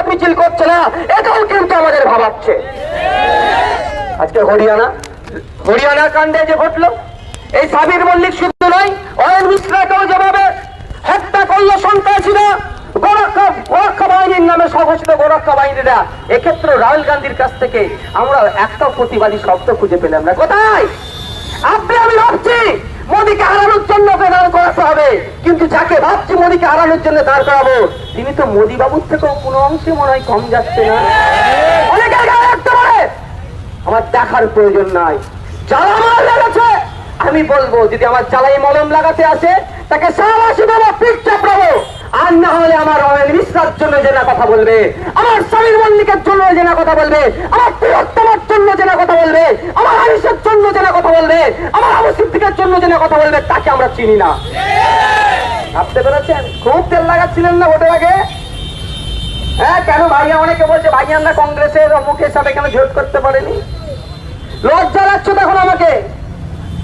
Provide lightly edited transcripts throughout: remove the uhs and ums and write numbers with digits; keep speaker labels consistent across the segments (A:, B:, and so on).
A: প্রতিবাদ মিছিল করছে না, এটাও কিন্তু আমাদের ভাবাচ্ছে। আজকে হরিয়ানা কাণ্ডে যে ঘটলো, এই সাবির মল্লিক শুধু নয়, অয়ন মিশ্রাকেও যেভাবে হত্যা করলো সন্ত্রাসীরা, গোরক্ষা বাহিনীর নামে স্বঘোষিত গোরক্ষা বাহিনীরা, এক্ষেত্রে রাহুল গান্ধীর কাছ থেকে আমরা একটাও প্রতিবাদী শব্দ খুঁজে পেলাম না। কোথায়? আপনি আমি ভাবছি মোদীকে হারানোর জন্য দাঁড় করাতে হবে, কিন্তু যাকে ভাবছি মোদীকে হারানোর জন্য দাঁড় করাবো, তিনি তো মোদী বাবুর থেকেও কোনো অংশে মনে হয় কম যাচ্ছে না। অনেকে গায়ে রাখতে পারে, আমার দেখার প্রয়োজন নাই। জ্বালা মাল লাগাচ্ছে, আমি বলবো যদি আমার জ্বালাই মলম লাগাতে আসে তাকে সারাশি দেবো, পিঠ চাপড়াবো। আর না হলে আমার অয়ন মিশ্রার জন্য যে না কথা বলবে, আমার সাবির মল্লিকের জন্য যে না কথা বলবে, আমার প্রিয়তমার জন্য যে না কথা বলবে, আমার আনিসের জন্য যে না কথা বলবে, আমার আবু সিদ্দিকের জন্য যে না কথা বলবে, তাকে আমরা চিনি না। ভাবতে পেরেছেন? খুব তেল লাগাচ্ছিলেন না ভোটের আগে? হ্যাঁ, কেন ভাইয়া? অনেকে বলছে ভাইয়ানরা কংগ্রেসের মুখে হিসাবে কেন জোট করতে পারেনি? লজ্জা লাগছে তখন আমাকে।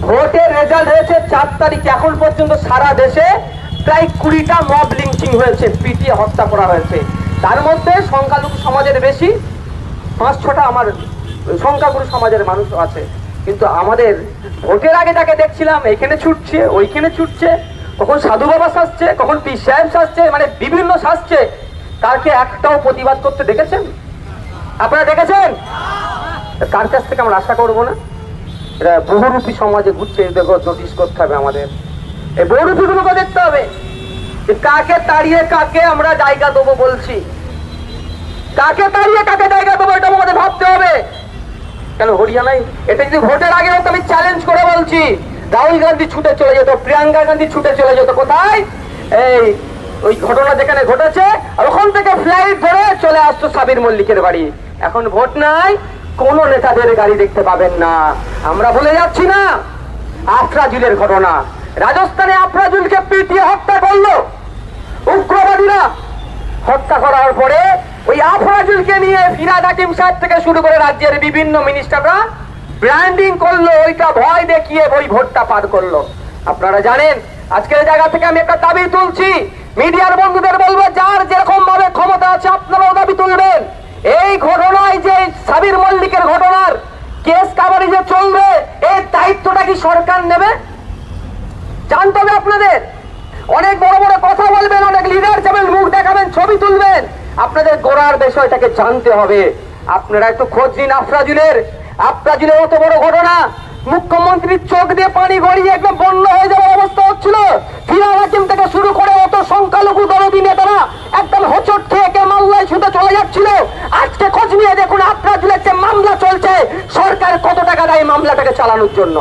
A: ভোটের রেজাল্ট হয়েছে 4 তারিখ, এখন পর্যন্ত সারা দেশে প্রায় 20টা মব লিঞ্চিং হয়েছে, পিটিয়ে হত্যা করা হয়েছে। তার মধ্যে সংখ্যালঘু সমাজের বেশি, 5-6টা আমার সংখ্যাগুরু সমাজের মানুষ আছে। কিন্তু আমাদের ভোটের আগে যাকে দেখছিলাম এখানে ছুটছে, ওইখানে ছুটছে, কখন সাধু বাবা সাজছে, কখন পীর সাহেব সাজছে, মানে বিভিন্ন সাজছে, তাকে একটাও প্রতিবাদ করতে দেখেছেন? আপনারা দেখেছেন? কার কাছ থেকে আমরা আশা করবো না? এটা বহুরূপী সমাজে ঘুরছে, দেখো নোটিশ করতে হবে আমাদের। এই বহুরূপী গুলোকে দেখতে হবে যে কাকে তাড়িয়ে কাকে আমরা জায়গা দেবো বলছি, কাকে তাড়িয়ে কাকে জায়গা দেবো, এটা আমাদের ভাবতে হবে। কেন হরিয়ানায় এটা যদি ভোটের আগে হতো, আমি চ্যালেঞ্জ করে বলছি, রাহুল গান্ধী ছুটে চলে যেত, প্রিয়াঙ্কা গান্ধী ছুটে চলে যেত। কোথায়? এই ওই ঘটনা যেখানে ঘটেছে, আর ওখান থেকে ফ্লাইট ধরে চলে আসতো সাবির মল্লিকের বাড়ি। এখন ভোট নাই, কোন নেতাদের গাড়ি দেখতে পাবেন না। আমরা ভুলে যাচ্ছি না আফরাজুলের ঘটনা। রাজস্থানে আফরাজুলকে পিটিয়ে হত্যা করলো উগ্রবাদীরা। হত্যা করার পরে ওই আফরাজুলকে নিয়ে ফিরাদ হাকিম সাহেব থেকে শুরু করে রাজ্যের বিভিন্ন মিনিস্টাররা ব্র্যান্ডিং করলো, ওইটা ভয় দেখিয়ে ওই ভোটটা পার করলো। আপনারা জানেন, আজকের জায়গা থেকে আমি একটা দাবি তুলছি, মিডিয়ার বন্ধুদের বলবো, যার যেরকম ভাবে ক্ষমতা আছে আপনারাও দাবি তুলবেন। এই ঘটনায় যে সাবির মল্লিকের ঘটনার কেস কাভারেজ যে চলবে, এই দায়িত্বটা কি সরকার নেবে? জানতে হবে আপনাদের। অনেক বড় বড় কথা বলবেন, অনেক লিডার যাবেন, মুখ দেখাবেন, ছবি তুলবেন, আপনাদের গোড়ার বিষয়টাকে জানতে হবে। আপনারা একটু খোঁজ নিন আফরাজুলের অত বড় ঘটনা, মুখ্যমন্ত্রীর চোখ দিয়ে পানি গড়িয়ে একদম বন্যা হয়ে যাওয়ার অবস্থা হচ্ছিল। ফিরাদ হাকিম থেকে শুরু করে অত সংখ্যালঘু দরদি নেতারা একদম হোঁচট খেয়ে মামলায় ছুটে চলে যাচ্ছিল। আজকে খোঁজ নিয়ে দেখুন আফরাজুলের যে মামলা চলছে, সরকার কত টাকা দেয় মামলাটাকে চালানোর জন্য?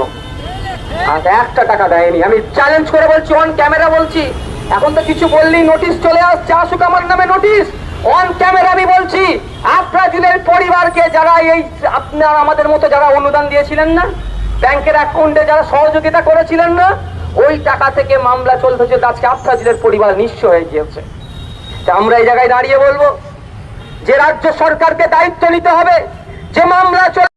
A: আর 1টা টাকা দেয়নি। আমি চ্যালেঞ্জ করে বলছি, অন ক্যামেরা বলছি, এখন তো কিছু বললেই নোটিশ চলে আসছে, আসুক আমার নামে নোটিশ। অন ক্যামেরা আমি বলছি, আফরাজুলের পরিবারকে যারা এই আপনার আমাদের মতো যারা অনুদান দিয়েছিলেন না, ব্যাংকের অ্যাকাউন্টে যারা সহযোগিতা করেছিলেন না, ওই টাকা থেকে মামলা চলতে চলতে আজকে আফরাজুলের পরিবার নিঃস্ব হয়ে গিয়েছে। আমরা এই জায়গায় দাঁড়িয়ে বলবো যে রাজ্য সরকারকে দায়িত্ব নিতে হবে, যে মামলা